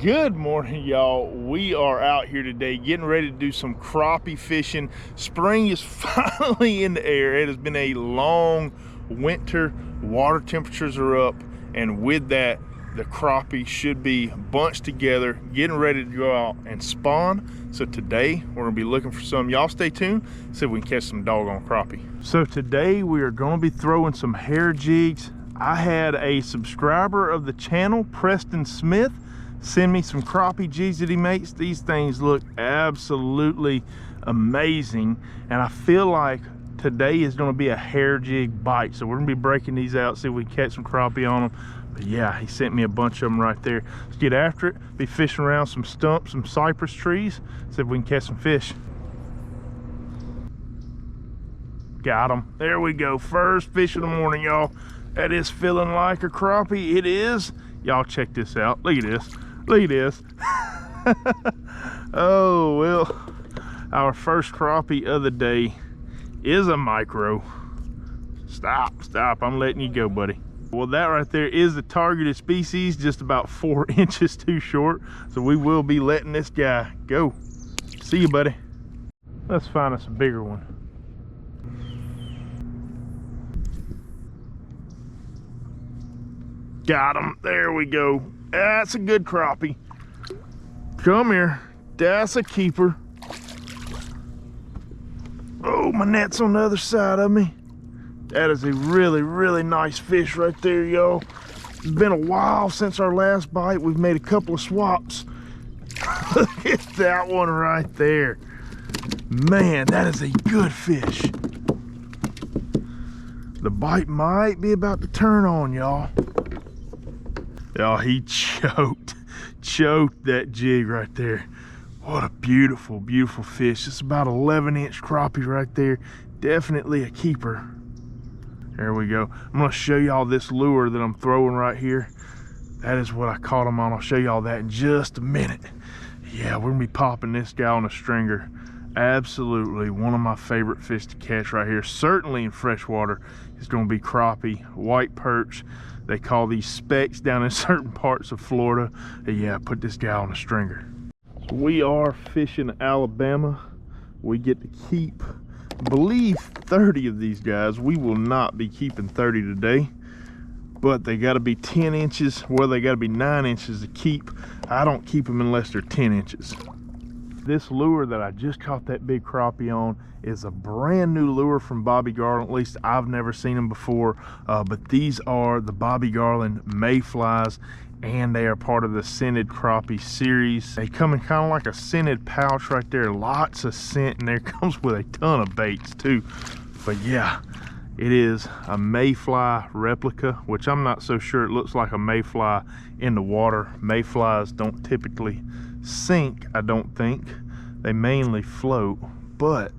Good morning, y'all. We are out here today getting ready to do some crappie fishing. Spring is finally in the air. It has been a long winter. Water temperatures are up, and with that, the crappie should be bunched together, getting ready to go out and spawn. So today we're gonna be looking for some. Y'all stay tuned, see if we can catch some doggone crappie. So today we are gonna be throwing some hair jigs. I had a subscriber of the channel, Preston Smith, send me some crappie jigs that he makes. These things look absolutely amazing, and I feel like today is going to be a hair jig bite. So we're going to be breaking these out, see if we can catch some crappie on them. But yeah, he sent me a bunch of them right there. Let's get after it. Be fishing around some stumps, some cypress trees, see if we can catch some fish. Got them. There we go. First fish of the morning, y'all. That is feeling like a crappie. It is. Y'all check this out. Look at this. Look at this. Oh, well, our first crappie of the day is a micro. Stop. I'm letting you go, buddy. Well, that right there is the targeted species, just about 4 inches too short. So we will be letting this guy go. See you, buddy. Let's find us a bigger one. Got him. There we go. That's a good crappie. Come here. That's a keeper. Oh, my net's on the other side of me. That is a really nice fish right there, y'all. It's been a while since our last bite. We've made a couple of swaps. Look at that one right there. Man, that is a good fish. The bite might be about to turn on, y'all. Oh, he choked that jig right there. What a beautiful fish. It's about 11-inch crappie right there. Definitely a keeper. There we go. I'm gonna show y'all this lure that I'm throwing right here. That is what I caught him on. I'll show y'all that in just a minute. Yeah, we're gonna be popping this guy on a stringer. Absolutely one of my favorite fish to catch right here. Certainly in freshwater, it's gonna be crappie, white perch. They call these specks down in certain parts of Florida. Yeah, put this guy on a stringer. So we are fishing Alabama. We get to keep, I believe, 30 of these guys. We will not be keeping 30 today, but they got to be 10 inches. Well, they got to be 9 inches to keep. I don't keep them unless they're 10 inches. This lure that I just caught that big crappie on is a brand new lure from Bobby Garland. At least I've never seen them before, but these are the Bobby Garland mayflies, and they are part of the scented crappie series. They come in kind of like a scented pouch right there. Lots of scent in there. Comes with a ton of baits too. But yeah, it is a mayfly replica, which I'm not so sure it looks like a mayfly in the water. Mayflies don't typically sink, I don't think. They mainly float, but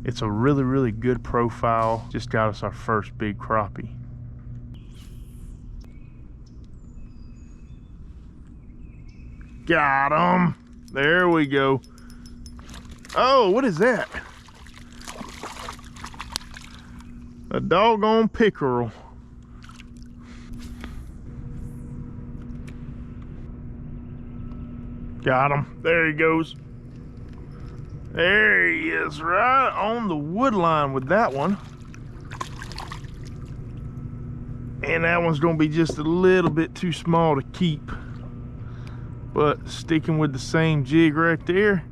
it's a really good profile. Just got us our first big crappie. Got him. There we go. Oh, what is that? A doggone pickerel. Got him. There he goes. There he is, right on the wood line with that one. And that one's gonna be just a little bit too small to keep. But sticking with the same jig right there,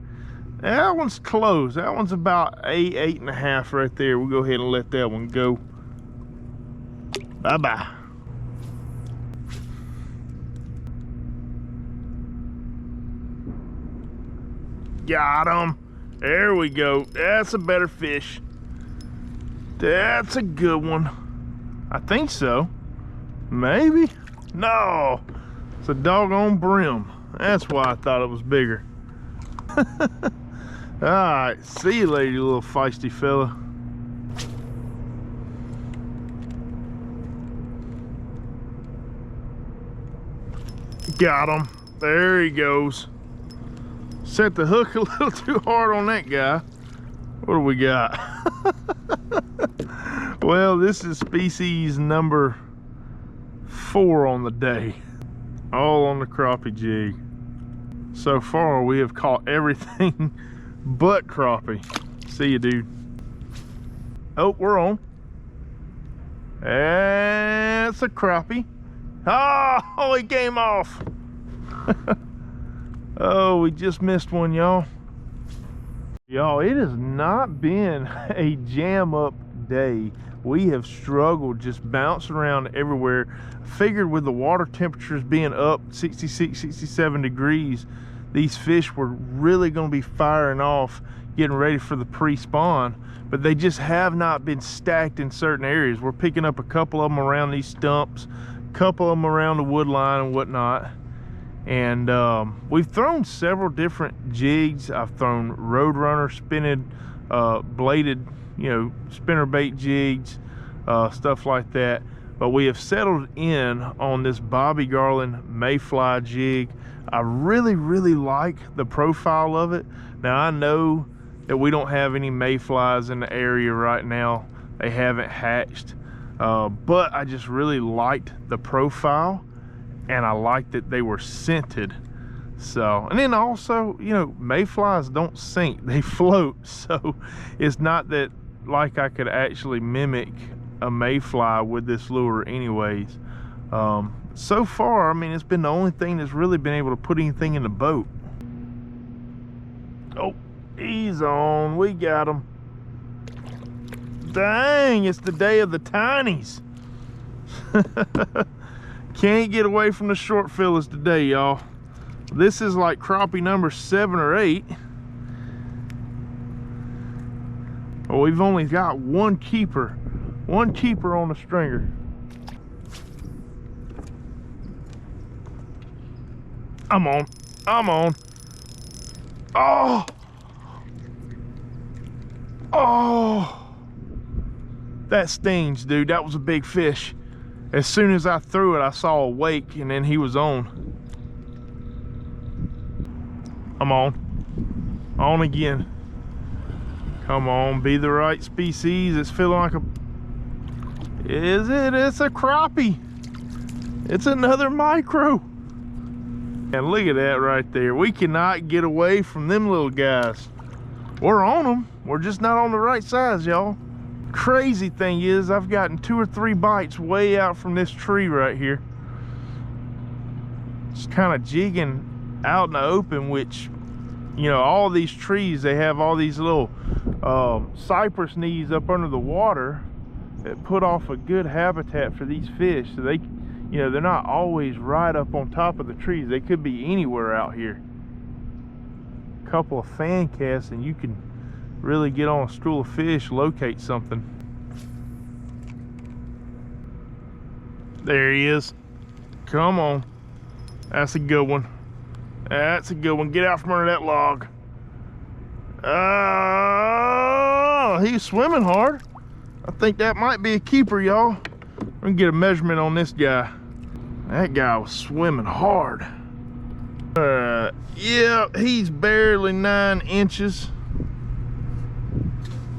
that one's close. That one's about 8.5 right there. We'll go ahead and let that one go. Bye-bye. Got him. There we go. That's a better fish. That's a good one. I think so. Maybe. No. It's a doggone brim. That's why I thought it was bigger. Alright. See you later, you little feisty fella. Got him. There he goes. Set the hook a little too hard on that guy. What do we got? Well, this is species number 4 on the day. all on the crappie jig. So far we have caught everything but crappie. See you, dude. Oh, we're on. That's a crappie. Oh, he came off. Oh, we just missed one, y'all. Y'all, it has not been a jam up day. We have struggled just bouncing around everywhere. Figured with the water temperatures being up 66, 67 degrees, these fish were really going to be firing off, getting ready for the pre-spawn, but they just have not been stacked in certain areas. We're picking up a couple of them around these stumps, a couple of them around the wood line and whatnot. And we've thrown several different jigs. I've thrown Roadrunner spinning, bladed, you know, spinnerbait jigs, stuff like that. But we have settled in on this Bobby Garland mayfly jig. I really, really like the profile of it. Now, I know that we don't have any mayflies in the area right now. They haven't hatched, but I just really liked the profile, and I liked that they were scented. So, and then also, you know, mayflies don't sink, they float. So it's not that like I could actually mimic a mayfly with this lure anyways. So far, I mean, it's been the only thing that's really been able to put anything in the boat. Oh, he's on. We got him. Dang, it's the day of the tinies. Can't get away from the short fillers today, y'all. This is like crappie number 7 or 8. Well, we've only got one keeper on the stringer. I'm on. Oh, that stings, dude. That was a big fish. As soon as I threw it, I saw a wake, and then he was on. I'm on again. Come on, be the right species. It's feeling like a, is it? It's a crappie. It's another micro. And look at that right there. We cannot get away from them little guys. We're on them. We're just not on the right size, y'all. Crazy thing is, I've gotten 2 or 3 bites way out from this tree right here. Just kind of jigging out in the open, which, you know, all these trees, they have all these little cypress knees up under the water that put off a good habitat for these fish. So they, you know, they're not always right up on top of the trees. They could be anywhere out here. A couple of fan casts and you can really get on a school of fish, locate something. There he is. Come on. That's a good one. That's a good one. Get out from under that log. Oh, he's swimming hard. I think that might be a keeper, y'all. We're gonna get a measurement on this guy. That guy was swimming hard. Yeah, he's barely 9 inches.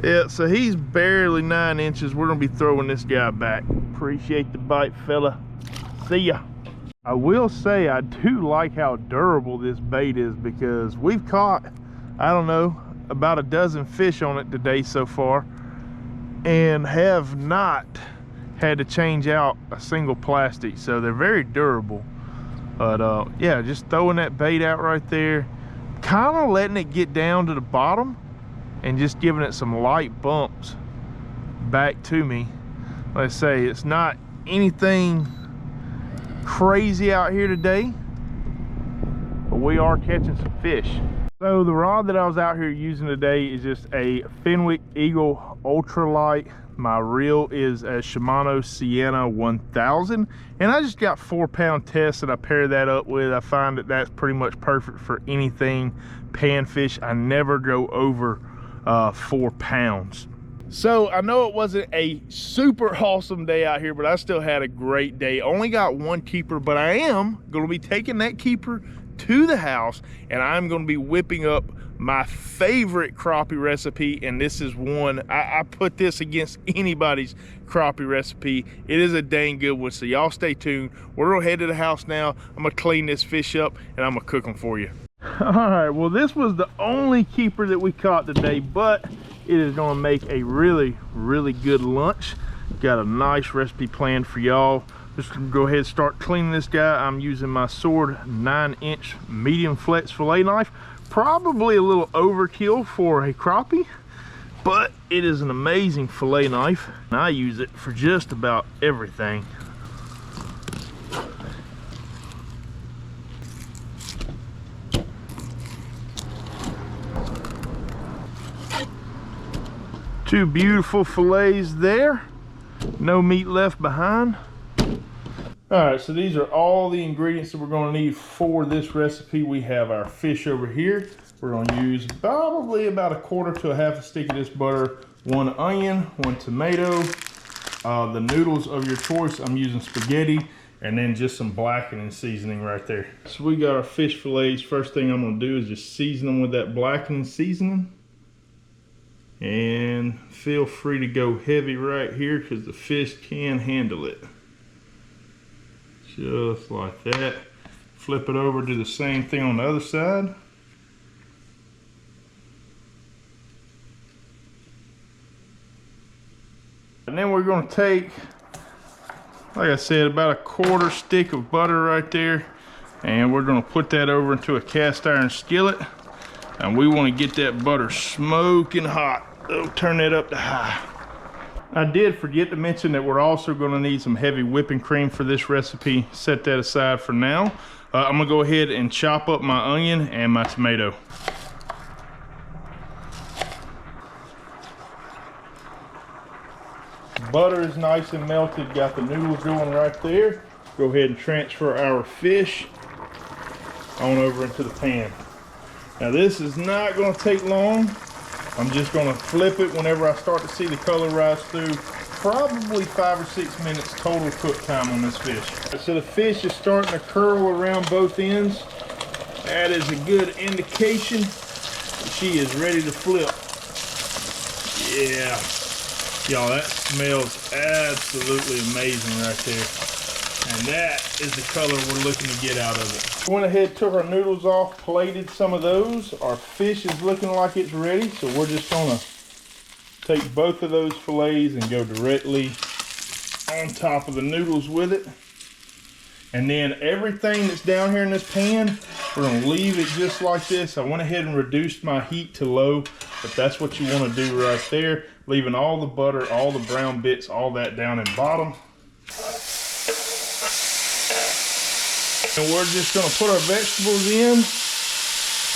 Yeah, so he's barely 9 inches. We're gonna be throwing this guy back. Appreciate the bite, fella. See ya. I will say I do like how durable this bait is, because we've caught, I don't know, about a dozen fish on it today so far, and have not had to change out a single plastic. So they're very durable. But yeah, just throwing that bait out right there, kind of letting it get down to the bottom and just giving it some light bumps back to me. Let's say it's not anything crazy out here today, but we are catching some fish. So the rod that I was out here using today is just a Fenwick Eagle Ultralight. My reel is a Shimano Sienna 1000, and I just got 4-pound test that I pair that up with. I find that that's pretty much perfect for anything panfish. I never go over 4 pounds. So I know it wasn't a super awesome day out here, but I still had a great day. Only got 1 keeper, but I am going to be taking that keeper to the house, and I'm going to be whipping up my favorite crappie recipe, and this is one, I put this against anybody's crappie recipe. It is a dang good one, so y'all stay tuned. We're gonna head to the house now. I'm gonna clean this fish up and I'm gonna cook them for you. All right, well, this was the only keeper that we caught today, but it is gonna make a really, really good lunch. Got a nice recipe planned for y'all. Just gonna go ahead and start cleaning this guy. I'm using my Sword 9-inch medium flex fillet knife. Probably a little overkill for a crappie, but it is an amazing fillet knife, and I use it for just about everything. Two beautiful fillets there. No meat left behind. All right, so these are all the ingredients that we're gonna need for this recipe. We have our fish over here. We're gonna use probably about a quarter to a half a stick of this butter, 1 onion, 1 tomato, the noodles of your choice. I'm using spaghetti, and then just some blackening seasoning right there. So we got our fish fillets. First thing I'm gonna do is just season them with that blackening seasoning. And feel free to go heavy right here because the fish can handle it. Just like that. Flip it over, do the same thing on the other side. And then we're going to take, like I said, about a quarter stick of butter right there, and we're going to put that over into a cast iron skillet, and we want to get that butter smoking hot. Oh, turn that up to high. I did forget to mention that we're also going to need some heavy whipping cream for this recipe. Set that aside for now. I'm going to go ahead and chop up my onion and my tomato. Butter is nice and melted. Got the noodles going right there. Go ahead and transfer our fish on over into the pan. Now this is not going to take long. I'm just going to flip it whenever I start to see the color rise through. Probably 5 or 6 minutes total cook time on this fish. So the fish is starting to curl around both ends. That is a good indication that she is ready to flip. Yeah. Y'all, that smells absolutely amazing right there. And that is the color we're looking to get out of it. Went ahead, took our noodles off, plated some of those. Our fish is looking like it's ready, so we're just gonna take both of those fillets and go directly on top of the noodles with it. And then everything that's down here in this pan, we're gonna leave it just like this. I went ahead and reduced my heat to low, but that's what you wanna do right there. Leaving all the butter, all the brown bits, all that down in bottom. And we're just gonna put our vegetables in,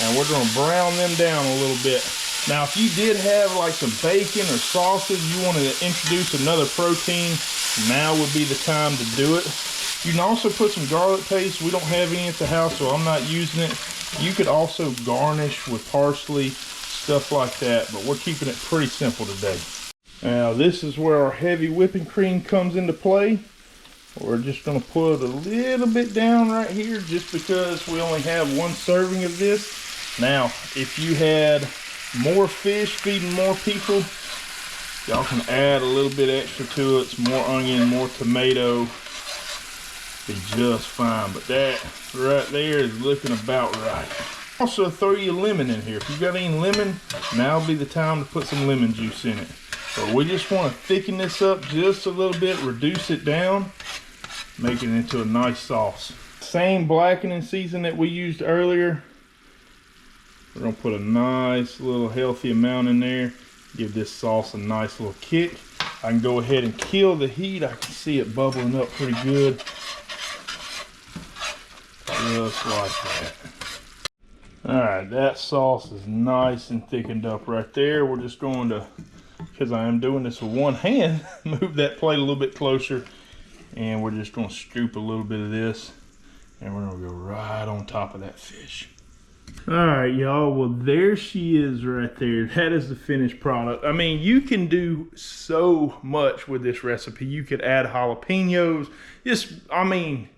and we're gonna brown them down a little bit. Now, if you did have like some bacon or sausage, you wanted to introduce another protein, now would be the time to do it. You can also put some garlic paste. We don't have any at the house, so I'm not using it. You could also garnish with parsley, stuff like that, but we're keeping it pretty simple today. Now, this is where our heavy whipping cream comes into play. We're just going to put a little bit down right here just because we only have 1 serving of this. Now, if you had more fish feeding more people, y'all can add a little bit extra to it. Some more onion, more tomato. Be just fine. But that right there is looking about right. Also, throw you a lemon in here. If you got any lemon, now would be the time to put some lemon juice in it. So we just want to thicken this up just a little bit, reduce it down, make it into a nice sauce. Same blackening season that we used earlier. We're going to put a nice little healthy amount in there. Give this sauce a nice little kick. I can go ahead and kill the heat. I can see it bubbling up pretty good. Just like that. Alright, that sauce is nice and thickened up right there. We're just going to, because I am doing this with one hand, move that plate a little bit closer. And we're just going to scoop a little bit of this. And we're going to go right on top of that fish. Alright, y'all. Well, there she is right there. That is the finished product. I mean, you can do so much with this recipe. You could add jalapenos. I mean,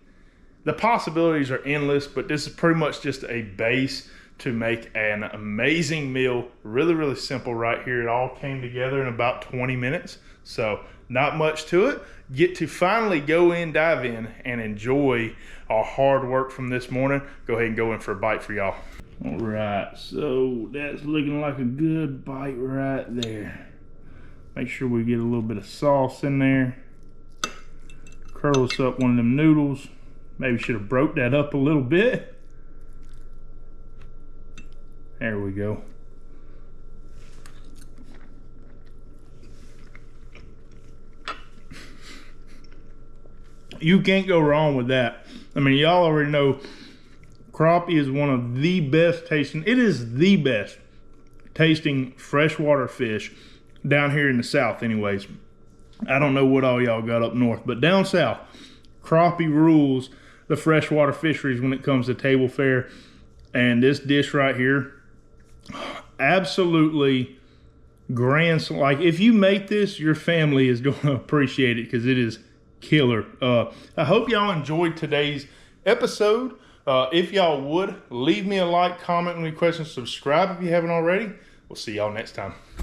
the possibilities are endless, but this is pretty much just a base. to make an amazing meal. Really, really simple right here. It all came together in about 20 minutes. So not much to it. Get to finally go in, dive in, and enjoy our hard work from this morning. Go ahead and go in for a bite for y'all. All right, so that's looking like a good bite right there. Make sure we get a little bit of sauce in there. Curl us up one of them noodles. Maybe should have broke that up a little bit. There we go. You can't go wrong with that. I mean, y'all already know crappie is one of the best tasting, it is the best tasting freshwater fish down here in the South anyways. I don't know what all y'all got up north, but down south, crappie rules the freshwater fisheries when it comes to table fare. And this dish right here, absolutely grand. Like, if you make this, your family is going to appreciate it because it is killer. I hope y'all enjoyed today's episode. If y'all would, leave me a like, comment, any questions, subscribe if you haven't already. We'll see y'all next time.